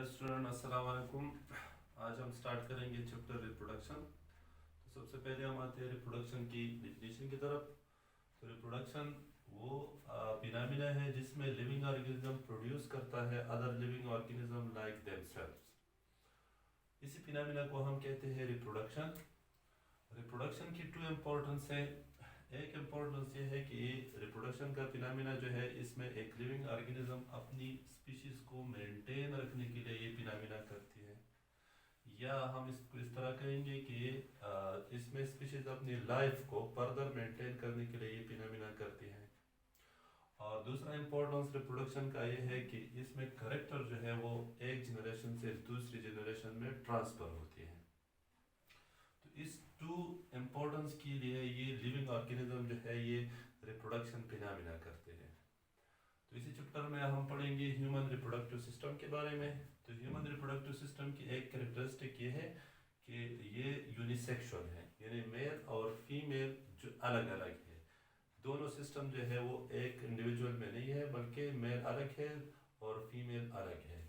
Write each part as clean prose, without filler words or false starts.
Dear student अस्सलाम वालेकुम। आज हम स्टार्ट करेंगे चैप्टर रिप्रोडक्शन। तो सबसे पहले हम आते हैं रिप्रोडक्शन की डेफिनेशन की तरफ। तो रिप्रोडक्शन वो फिनोमेना है जिसमें लिविंग ऑर्गेनिज्म प्रोड्यूस करता है other living organism like themselves. इसी फिनोमेना को हम कहते हैं रिप्रोडक्शन। रिप्रोडक्शन की टू इम्पोर्टेंस है। एक इम्पोर्टेंस ये है कि रिप्रोडक्शन का फिनोमेना जो है इसमें एक लिविंग ऑर्गेनिज्म अपनी स्पीशीज को मेंटेन रखने के लिए ये फिनोमेना करती है, या हम इसको इस तरह कहेंगे कि इसमें स्पीशीज अपनी लाइफ को फर्दर मेंटेन करने के लिए ये फिनोमेना करती है। और दूसरा इम्पोर्टेंस रिप्रोडक्शन का ये है कि इसमें करेक्टर जो है वो एक जनरेशन से दूसरी जनरेशन में ट्रांसफर होती है। तो इस टू इम्पोर्टेंस के लिए ये लिविंग ऑर्गेनिज्म जो है ये रिप्रोडक्शन फिनोमेना करते हैं। तो इसी चैप्टर में हम पढ़ेंगे ह्यूमन रिप्रोडक्टिव सिस्टम के बारे में। तो ह्यूमन रिप्रोडक्टिव सिस्टम की एक कैरेक्टरिस्टिक ये है कि ये यूनिसेक्सुअल है, यानी मेल और फीमेल जो अलग अलग है। दोनों सिस्टम जो है वो एक इंडिविजुअल में नहीं है, बल्कि मेल अलग है और फीमेल अलग है।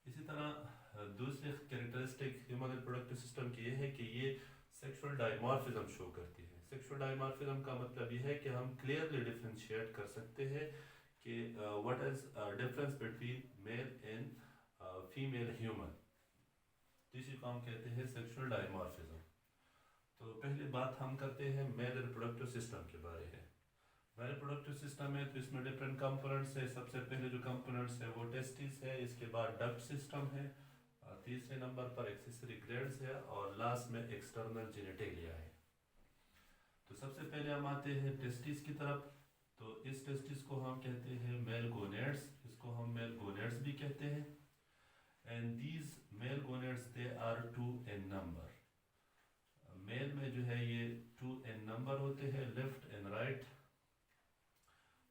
इसी तरह दूसरी कैरेक्टरिस्टिक ह्यूमन रिप्रोडक्टिव सिस्टम की ये है कि ये सेक्सुअल डायमॉर्फिज्म शो करती है। सेक्सुअल डायमॉर्फिज्म का मतलब ये है कि हम क्लियरली डिफरेंशिएट कर सकते हैं कि what is difference between male and female human. तो इसी को हम कहते हैं सेक्सुअल डायमॉर्फिज्म। तो पहली बात हम करते हैं मेल रिप्रोडक्टिव सिस्टम के बारे में। मेल रिप्रोडक्टिव सिस्टम है तो इसमें डिफरेंट कंपोनेंट्स है। सबसे पहले जो कंपोनेंट्स है वो टेस्टिस है, इसके बाद डक्ट सिस्टम है, तीसरे नंबर पर एक्सेसरी ग्लैंड्स है और लास्ट में एक्सटर्नल जेनिटलिया है। तो सबसे पहले हम आते हैं टेस्टिस की तरफ। तो इस टेस्टिस को हम कहते हैं मेल गोनेड्स, इसको हम मेल गोनेड्स भी कहते हैं। And these male gonads they are two in number. Male में जो है ये टू इन नंबर होते हैं, लेफ्ट एंड राइट।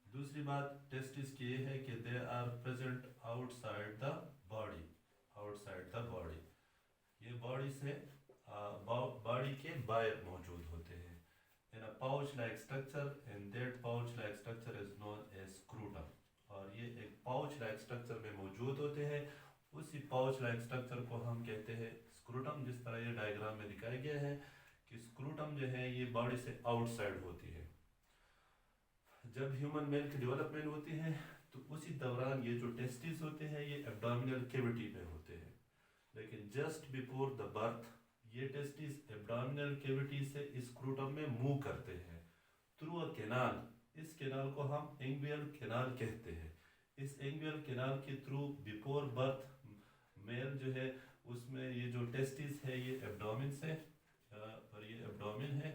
दूसरी बात टेस्टिस की ये है कि they are present outside the body, outside the body. ये बॉडी से बॉडी के बाहर मौजूद होते हैं in a pouch like structure, and that pouch like structure is known as scrotum. और ये एक पाउच लाइक स्ट्रक्चर में मौजूद होते हैं, उसी पाउच लाइक स्ट्रक्चर को हम कहते हैं स्क्रूटम। जिस तरह ये डायग्राम में दिखाया गया है कि स्क्रूटम जो है ये बॉडी से आउटसाइड होती है। जब ह्यूमन मेल की डेवलपमेंट होती है तो उसी दौरान ये जो टेस्टिस होते हैं ये एब्डोमिनल कैविटी में होते हैं, लेकिन जस्ट बिफोर द बर्थ ये टेस्टिस एब्डोमिनल कैविटी से स्क्रूटम में मूव करते हैं थ्रू अ कैनाल। इस कैनाल को हम इंग्वियल कैनाल कहते हैं। इस इंग्वियल कैनाल के थ्रू बिफोर बर्थ मेल जो है उसमें ये जो टेस्टिस है ये एब्डोमिन से और ये एब्डोमिन है,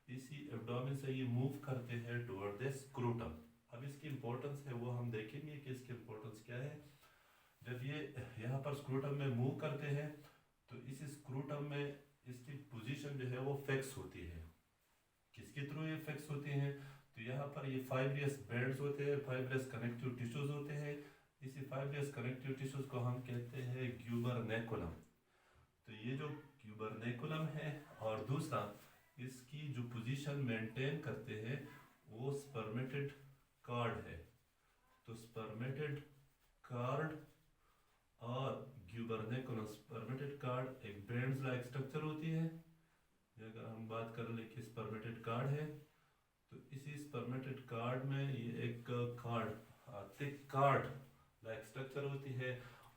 इसी एब्डोमिन से ये मूव करते हैं टुवर्ड द स्क्रूटम। अब इसकी इंपॉर्टेंस है वो हम देखेंगे कि इसकी इंपॉर्टेंस क्या है। जब ये यहाँ पर स्क्रूटम में मूव करते हैं तो इस स्क्रूटम में इसकी पोजीशन जो है वो फिक्स होती है। किसके थ्रू ये फिक्स होती हैं? तो यहाँ पर ये फाइब्रियस बैंड्स होते हैं, फाइब्रियस कनेक्टिव टिश्यूज होते हैं। इसी फाइब्रियस कनेक्टिव टिश्यूज को हम कहते हैं ग्यूबरनेकुलम। तो ये जो ग्यूबरनेकुलम है और दूसरा इसकी जो पोजीशन मेंटेन करते हैं वो स्पर्मेटेड कार्ड है। तो स्पर्मेटेड कार्ड और ग्यूबरनेकुलम, स्पर्मेटेड कार्ड एक बैंड्स लाइक स्ट्रक्चर होती है। अगर हम बात कर ले कि स्पर्मेटेड कार्ड है तो इसी स्पर्मेटेड कार्ड में ये एक card thick card like structure होती है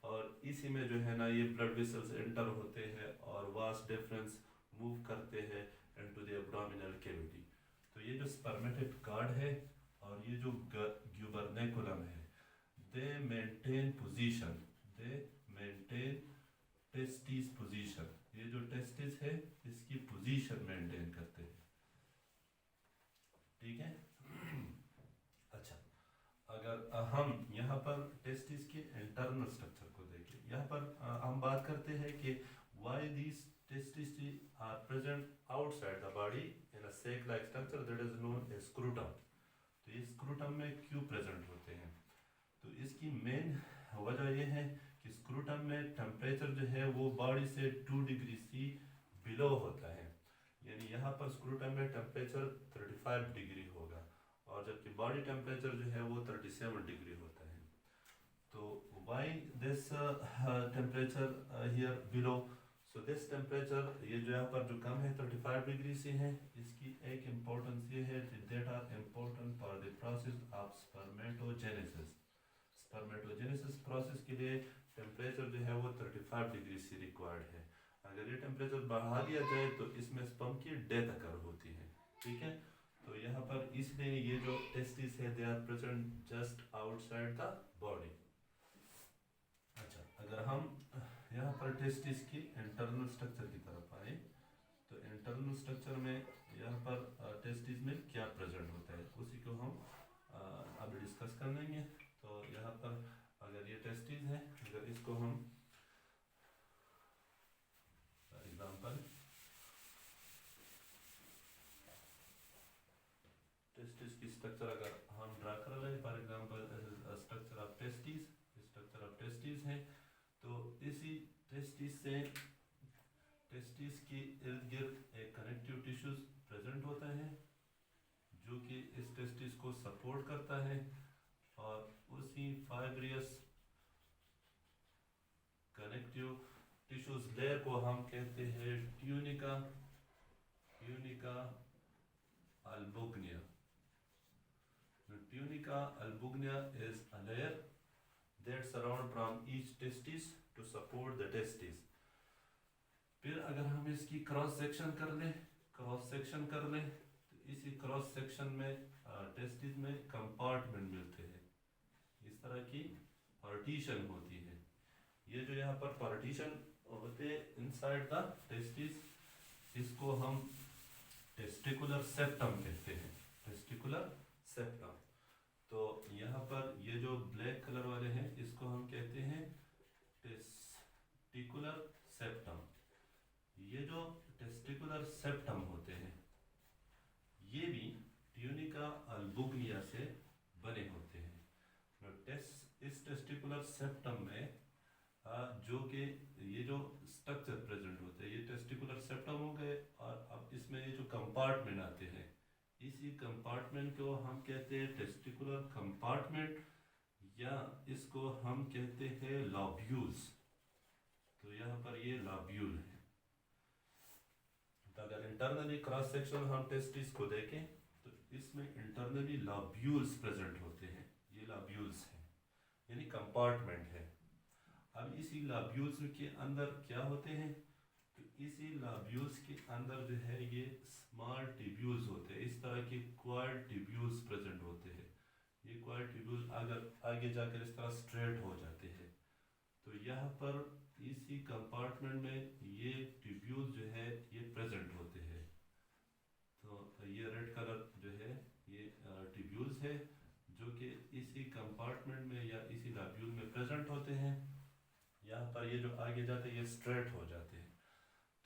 और इसी में जो है ना ये ब्लड वेसल्स एंटर होते हैं और वास डिफरेंस मूव करते हैं इनटू द एब्डोमिनल कैविटी। तो ये जो स्पर्मेटेड कार्ड है और ये जो ग्यूबरनेकुलम है दे मेंटेन पोजीशन, दे मेंटेन टेस्टिस पोजीशन। ये जो टेस्टिस है इसकी पोजीशन मेंटेन करते हैं, ठीक है। अच्छा, अगर हम यहाँ पर टेस्टिस के इंटरनल स्ट्रक्चर को देखें, यहाँ पर हम बात करते हैं कि why these testis are present outside the body in a sac like structure that is known as scrotum. तो ये स्क्रूटम में क्यों प्रेजेंट होते हैं? तो इसकी मेन वजह यह है कि स्क्रूटम में टेम्परेचर जो है वो बॉडी से 2 डिग्री सी बिलो होता है, यानी यहाँ पर स्क्रूटम में टेम्परेचर 35 डिग्री होगा और जबकि बॉडी टेम्परेचर जो है वो 37 डिग्री होता है। तो why this temperature here below? So this temperature, ये जो यहाँ पर जो कम है 35 डिग्री से है, इसकी एक इम्पोर्टेंस ये है that are important for the process of spermatogenesis. Spermatogenesis process के लिए टेम्परेचर जो है वो 35 डिग्री से रिक्वायर्ड है। अगर ये टेम्परेचर बढ़ा दिया जाए तो इसमें स्पर्म की डेथ अकर होती है, ठीक है। तो यहाँ पर इसलिए ये जो टेस्टिस है they are present just outside the body. अच्छा, अगर हम यहाँ पर टेस्टिस की इंटरनल स्ट्रक्चर की तरफ आए तो इंटरनल स्ट्रक्चर में यहाँ पर टेस्टिस में क्या प्रेजेंट होता है उसी को हम अब डिस्कस कर लेंगे। तो यहाँ पर अगर ये टेस्टिस है, अगर इसको हम एग्जांपल टेस्टिस की स्ट्रक्चर अगर हम ड्रा कर रहे हैं, for example structure of testis, structure of testis है, तो इसी टेस्टिस से टेस्टिस के इर्द गिर्द एक कनेक्टिव टिश्यूज प्रेजेंट होता है जो कि इस टेस्टिस को सपोर्ट करता है, और उसी फाइब्रियस कनेक्टिव टिश्यूज लेयर को हम कहते हैं tunica, tunica albuginea. Tunica albuginea is a layer that surround from each testis to support the testis. फिर अगर हम इसकी क्रॉस सेक्शन कर लें, क्रॉस सेक्शन कर लें तो इसी क्रॉस सेक्शन में टेस्टिस में कंपार्टमेंट मिलते हैं, इस तरह की पार्टीशन होती है। ये जो यहाँ पर पार्टीशन होते हैं इनसाइड द टेस्टिस, इसको हम टेस्टिकुलर सेप्टम कहते हैं, टेस्टिकुलर सेप्टम। तो यहाँ पर ये जो ब्लैक कलर वाले हैं इसको हम कहते हैं टेस्टिकुलर सेप्टम। ये जो टेस्टिकुलर सेप्टम होते हैं ये भी ट्यूनिका अल्बुगिना से बने होते हैं। इस टेस्टिकुलर सेप्टम में जो कि ये जो स्ट्रक्चर प्रेजेंट होते हैं, ये टेस्टिकुलर सेप्टम हो गए, और अब इसमें ये जो कंपार्टमेंट आते हैं, इसी कंपार्टमेंट को हम कहते हैं टेस्टिकुलर कंपार्टमेंट, या इसको हम कहते हैं लॉब्यूल्स। तो यहाँ पर ये लॉब्यूल है। तो अगर इंटरनली क्रॉस सेक्शन हम टेस्टिस को देखें तो इसमें इंटरनली लॉब्यूल्स प्रेजेंट होते हैं, ये लॉब्यूल्स हैं यानी कंपार्टमेंट है। अब इसी लॉब्यूल्स के अंदर क्या होते हैं, तो इसी लॉब्यूल्स के अंदर जो है ये स्मॉल ट्यूब्यूल्स होते हैं, इस तरह के क्वाड ट्यूब्यूल्स प्रेजेंट होते हैं। ये क्वाड ट्यूब्यूल अगर आगे जाकर इस तरह स्ट्रेट हो जाते हैं, तो यहाँ पर इसी कंपार्टमेंट में ये ट्यूब्यूल जो है ये प्रेजेंट होते हैं। तो ये रेड कलर जो है ये ट्यूब्यूल्स है जो कि इसी कंपार्टमेंट में या इसी लॉब्यूल में प्रेजेंट होते हैं। यहाँ पर ये जो आगे जाते हैं ये स्ट्रेट हो जाते हैं।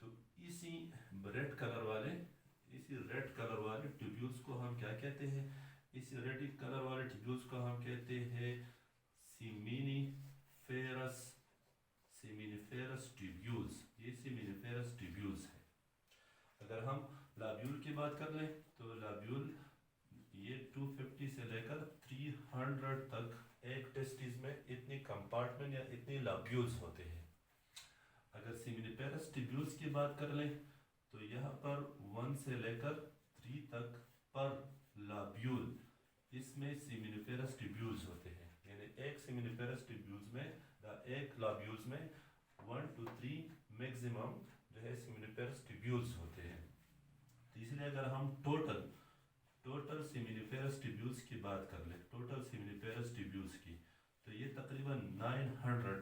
तो इसी रेड कलर वाले ट्यूब्यूल्स को हम क्या कहते हैं, इस रेड कलर वाले ट्यूब्यूल्स को हम कहते हैं सेमिनिफेरस ट्यूब्यूल्स। ये सेमिनिफेरस ट्यूब्यूल्स है। अगर हम लॉब्यूल की बात कर लें तो लॉब्यूल ये 250 से लेकर 300 तक एक टेस्टिस में इतनी कंपार्टमेंट या इतनी लॉब्यूल्स होते हैं। अगर सेमिनिफेरस ट्यूब्यूल्स की बात कर लें तो यहाँ पर 1 से लेकर 3 तक पर लॉब्यूल इसमें सेमिनिफेरस ट्यूब्यूल्स होते हैं, यानी एक सेमिनिफेरस ट्यूब्यूल्स में एक लॉब्यूल्स में 1 to 3 मैक्सिमम जो है सेमिनिफेरस ट्यूब्यूल्स होते हैं। तो इसलिए अगर हम टोटल सेमिनिफेरस ट्यूब्यूल्स की बात कर लें, टोटल सेमिनिफेरस ट्यूब्यूल्स की, तो ये तकरीबन 900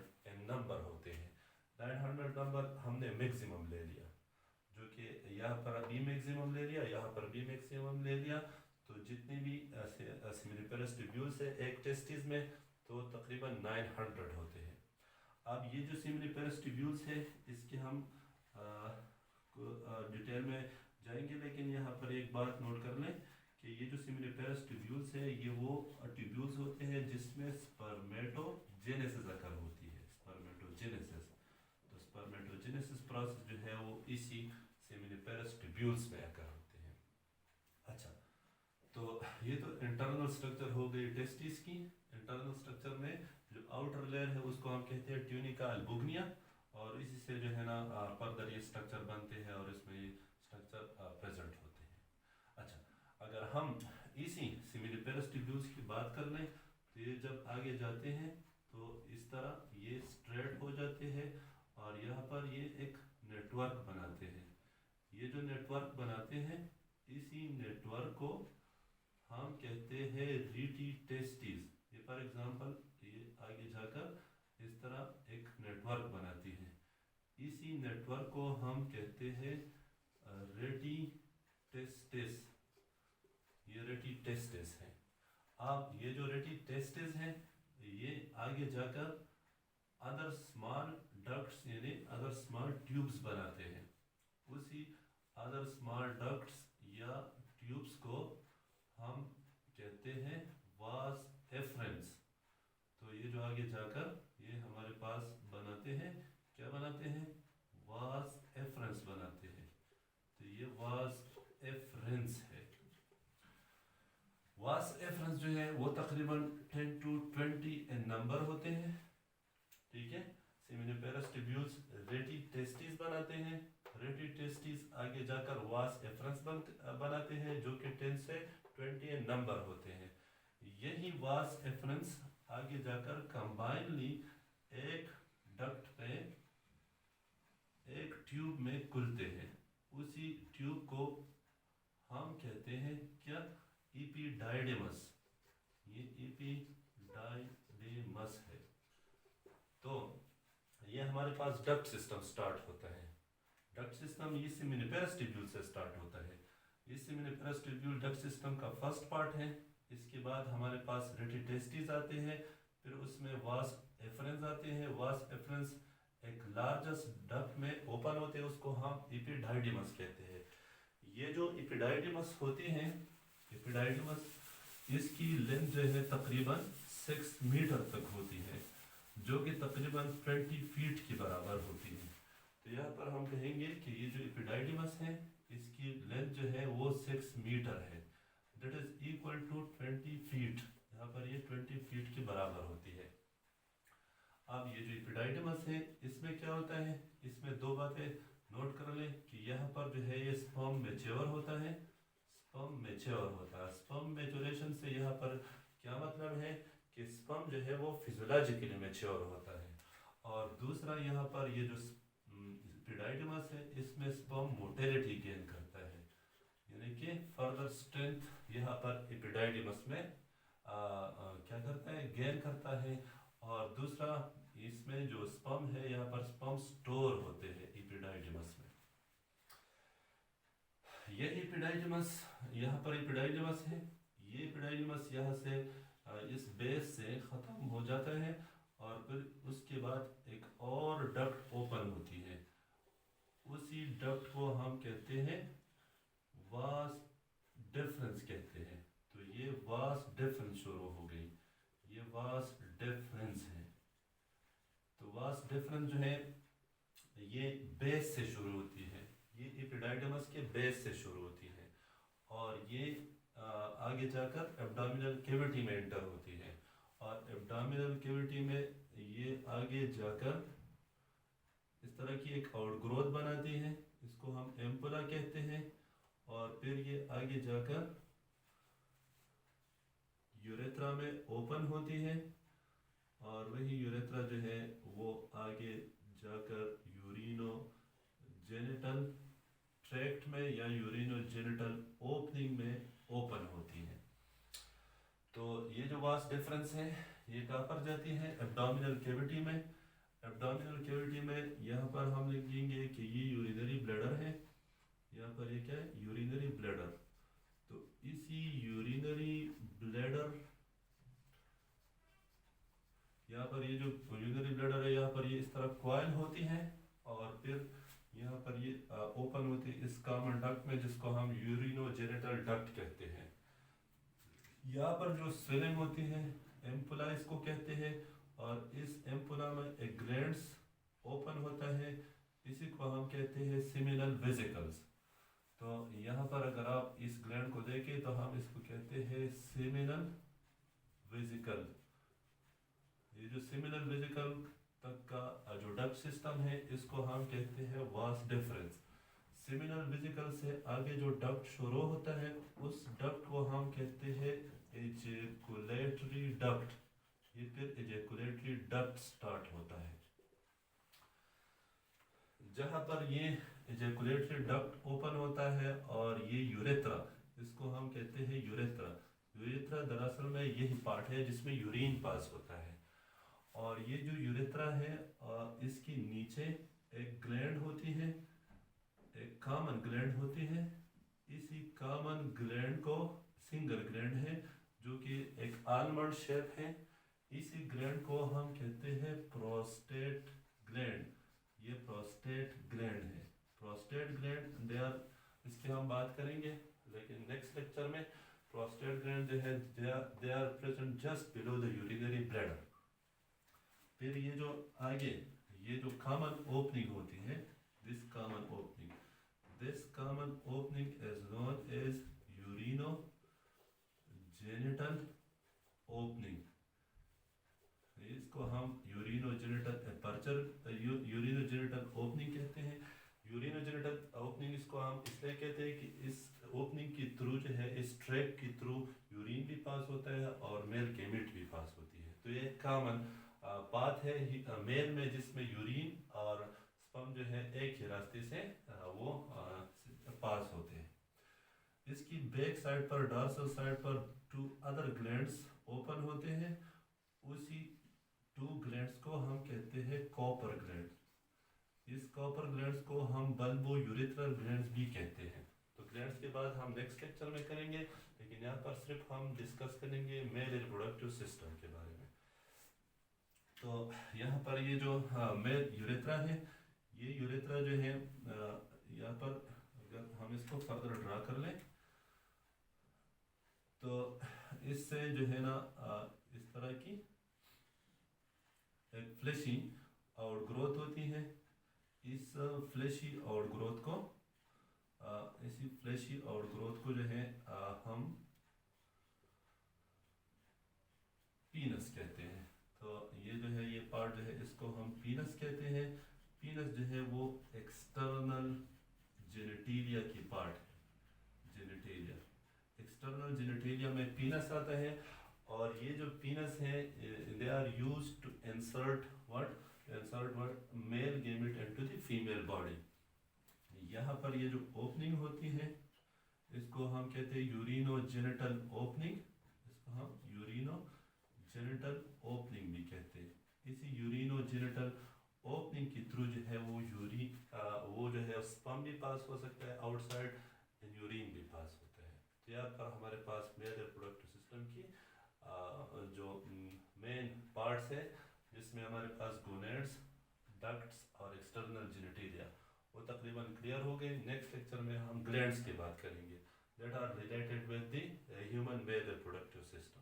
नंबर होते हैं। 900 नंबर हमने मैक्सिमम ले लिया, जो कि यहाँ पर भी मैक्सिमम ले लिया, यहाँ पर भी मैक्सिमम ले लिया। तो जितने भी सेमिनिफेरस ट्यूब्यूल्स है एक टेस्टिस में तो तकरीबन 900 होते हैं। अब ये जो सेमिनिफेरस ट्यूब्यूल्स है इसके हम डिटेल में जाएंगे, लेकिन यहाँ पर एक बात नोट कर लें कि ये जो सेमिनिफेरस ट्यूब्यूल्स है ये वो ट्यूब्यूल्स होते हैं जिसमें स्पर्मेटोजेनेसिस अकर होती है, स्पर्मेटोजेनेसिस। तो स्पर्मेटोजेनेसिस प्रोसेस जो है वो इसी सेमिनिफेरस ट्यूब्यूल्स में अकर होते हैं। अच्छा, तो ये तो इंटरनल स्ट्रक्चर हो गई टेस्टिस की। इंटरनल स्ट्रक्चर में जो आउटर लेयर है उसको हम कहते हैं ट्यूनिका अल्बुमिना, और इसी से जो है ना फर्दर ये स्ट्रक्चर बनते हैं और इसमें ये स्ट्रक्चर प्रेजेंट होते हैं। अच्छा, अगर हम इसी सिमिलिपेरस ट्यूब्यूल्स की बात कर लें तो ये जब आगे जाते हैं तो इस तरह ये स्ट्रेट हो जाते हैं और यहाँ पर ये एक नेटवर्क बनाते हैं। ये जो नेटवर्क बनाते हैं, इसी नेटवर्क को हम कहते हैं रीटी टेस्टिस। ये फॉर एग्जांपल ये आगे जाकर इस तरह एक नेटवर्क बनाती है। इसी नेटवर्क को हम कहते हैं रेटी टेस्टिस। ये रेटी टेस्टिस है। अब ये जो रेटी टेस्टिस है ये आगे जाकर अदर स्मॉल डक्ट्स यानी अदर स्मॉल ट्यूब्स बनाते हैं। उसी अदर स्मॉल डक्ट्स या ट्यूब्स को हम कहते हैं वास एफरेंस। तो ये जो आगे जाकर ये हमारे पास बनाते हैं, क्या बनाते हैं? वास एफरेंस बनाते हैं। तो ये वास एफरेंस है। वास एफरेंस जो है वो तकरीबन 10 to 20 इन नंबर होते हैं। ठीक है, सेमिनिपेरस ट्यूब्यूल्स रेटी टेस्टिस बनाते हैं। रेटी टेस्टिस आगे जाकर वास एफरेंस बनाते हैं जो कि 10 से 20 नंबर होते हैं। यही वास एफरेंस आगे जाकर कंबाइनली एक डक्ट पे एक ट्यूब में खुलते हैं। उसी ट्यूब को हम कहते हैं क्या? इपीडायडेमस। ये इपीडायडेमस है। तो ये हमारे पास डक्ट सिस्टम स्टार्ट होता है। डक्ट सिस्टम ये सेमिनिपेरस ट्यूब्यूल से स्टार्ट होता है। ये सेमिनिपेरस ट्यूब्यूल डक्ट सिस्टम का फर्स्ट पार्ट है। इसके बाद हमारे पास रेटी टेस्टिस आते हैं, फिर उसमें वास एफरेंस आते हैं। वास एफरेंस एक लार्जेस्ट डक्ट में ओपन होते हैं, उसको हम इपीडायडेमस कहते हैं। ये जो इपीडायडेमस होती हैं, इपीडायडेमस इसकी लेंथ जो है तकरीबन 6 मीटर तक होती है, जो कि तकरीबन 20 फीट के बराबर होती है। तो यहाँ पर हम कहेंगे कि ये जो इपीडायडेमस है इसकी लेंथ जो है वो 6 मीटर है। That is equal to 20 feet. यहाँ पर ये 20 फीट के बराबर होती है। अब ये जो इपीडायडेमस है इसमें क्या होता है? इसमें दो बातें नोट कर लें कि यहाँ पर जो है ये स्पर्म मैच्योर होता है। स्पर्म मैच्योर होता है। स्पर्म मैच्योरेशन से यहाँ पर क्या मतलब है कि स्पर्म जो है वो फिजियोलॉजिकली मैच्योर होता है। और दूसरा यहाँ पर ये जो इपीडायडेमस है इसमें स्पर्म मोटिलिटी गेन करता है, यानी कि फर्दर स्ट्रेंथ यहाँ पर इपीडायडेमस में क्या करता है? गेन करता है। और दूसरा इसमें जो स्पर्म है यहाँ पर स्पर्म स्टोर होते हैं इपीडायडेमस में। ये इपीडायडेमस यहाँ पर इपीडायडेमस है। ये इपीडायडेमस यहाँ से इस बेस से ख़त्म हो जाता है और फिर उसके बाद एक और डक्ट ओपन होती है। उसी डक्ट को हम कहते हैं वास डिफरेंस कहते हैं। तो ये वास डिफरेंस शुरू हो गई। ये वास डिफरेंस है। तो वास डिफरेंस जो है ये बेस से शुरू होती है। ये एपिडाइडमस के बेस से शुरू होती है और ये आगे जाकर एब्डोमिनल कैविटी में एंटर होती है और एब्डोमिनल कैविटी में ये आगे जाकर इस तरह की एक आउटग्रोथ बनाती है। इसको हम एम्पुला कहते हैं और फिर ये आगे जाकर यूरेथ्रा में ओपन होती है और वही यूरेथ्रा जो है वो आगे जाकर यूरिनो जेनिटल ट्रैक्ट में या यूरिनो जेनिटल ओपनिंग में ओपन होती है। तो ये जो वास डिफरेंस है ये कहाँ पर जाती है? एब्डोमिनल कैविटी में। एब्डोमिनल कैविटी में यहाँ पर हम लिखेंगे कि ये यूरिनरी ब्लैडर है। यहाँ पर ये क्या है? Urinary bladder. तो इसी यूरिनरी ब्लैडर यहाँ पर ये जो यूरिनरी ब्लैडर है यहाँ पर ये इस तरह कॉइल होती है और फिर यहाँ पर ये ओपन होती है इस कॉमन डक्ट में जिसको हम यूरिनोजेनिटल डक्ट कहते हैं। यहाँ पर जो स्वेलिंग होती है एम्पुला इसको कहते हैं और इस एम्पुला में एक ग्लैंड्स ओपन होता है, इसी को हम कहते हैं सेमिनल वेसिकल्स। तो यहाँ पर अगर आप इस ग्लैंड को देखें तो हम इसको कहते हैं सेमिनल वेसिकल। ये जो सेमिनल वेसिकल तक का जो डक्ट सिस्टम है इसको हम कहते हैं वास डिफरेंस। सेमिनल वेसिकल से आगे जो डक्ट शुरू होता है उस डक्ट को हम कहते हैं एजेकुलेटरी डक्ट। ये फिर एजेकुलेटरी डक्ट स्टार्ट होता है। जहाँ पर ये एजेकुलेटरी डक्ट ओपन होता है और ये यूरेथ्रा, इसको हम कहते हैं यूरेथ्रा। यूरेथ्रा दरअसल में यही पार्ट है जिसमें यूरिन पास होता है। और ये जो यूरेथ्रा है इसके नीचे एक ग्लैंड होती है, एक कॉमन ग्लैंड होती है। इसी कॉमन ग्लैंड को सिंगल ग्लैंड है जो कि एक आलमंड शेप है। इसी ग्लैंड को हम कहते हैं प्रोस्टेट ग्लैंड। ये प्रोस्टेट ग्लैंड है। प्रोस्टेट ग्लैंड दे आर, इसकी हम बात करेंगे लेकिन नेक्स्ट लेक्चर में। प्रोस्टेट ग्लैंड जो है they are present just below the urinary bladder. फिर ये जो आगे ये जो कॉमन ओपनिंग होती है, this common opening is known as urinogenital opening. इसको हम यूरिनोजेनिटल अपर्चर, यूरिनोजेनिटल ओपनिंग कहते हैं। यूरिनोजेनिटल ओपनिंग इसको हम इसलिए कहते हैं कि इस ओपनिंग के थ्रू जो है, इस ट्रैक के थ्रू यूरिन भी पास होता है और मेल गैमेट भी पास होती है। तो ये कॉमन पाथ है मेल में जिसमें यूरिन और स्पर्म जो है एक ही रास्ते से वो पास होते हैं। इसकी बैक साइड पर, डॉर्सल साइड पर 2 अदर ग्लैंड्स ओपन होते हैं। उसी 2 ग्लैंड्स को हम कहते हैं कॉपर ग्लैंड्स। इस कॉपर ग्लैंड्स को हम बल्बो यूरेथ्रल ग्लैंड्स भी कहते हैं। तो ग्लैंड्स के बाद हम नेक्स्ट लेक्चर में करेंगे, लेकिन यहाँ पर सिर्फ हम डिस्कस करेंगे मेल रिप्रोडक्टिव सिस्टम के बारे में। तो यहाँ पर ये जो मेल यूरेथ्रा है, ये यूरेथ्रा जो है यहाँ पर अगर हम इसको फर्दर ड्रा कर लें तो इससे जो है ना इस तरह की एक फ्लैशी आउट ग्रोथ होती है। इस फ्लैशी आउट ग्रोथ को इसी फ्लैशी आउट ग्रोथ को जो है हम पीनस कहते हैं। तो ये जो है ये पार्ट जो है इसको हम पीनस कहते हैं। पीनस जो है वो एक्सटर्नल जेनिटेलिया की पार्ट है। जेनिटेलिया, एक्सटर्नल जेनिटेलिया में पीनस आता है। और ये जो पीनस है they are used to insert what male gamete into the female body. यहाँ पर ये जो ओपनिंग होती है इसको हम कहते हैं यूरिनोजेनिटल ओपनिंग। इसको हम यूरिनोजेनिटल ओपनिंग भी कहते हैं। इसी यूरिनोजेनिटल ओपनिंग के थ्रू जो है वो जो है स्पर्म भी पास हो सकता है आउटसाइड, यूरिन भी पास होता है। तो यहाँ पर हमारे पास मेल रिप्रोडक्टिव सिस्टम की जो मेन पार्ट्स है जिसमें हमारे पास गोनेड्स, डक्ट्स और एक्सटर्नल जेनिटेलिया वो तकरीबन क्लियर हो गए। नेक्स्ट लेक्चर में हम ग्लैंड्स की बात करेंगे that are related with the human male reproductive system.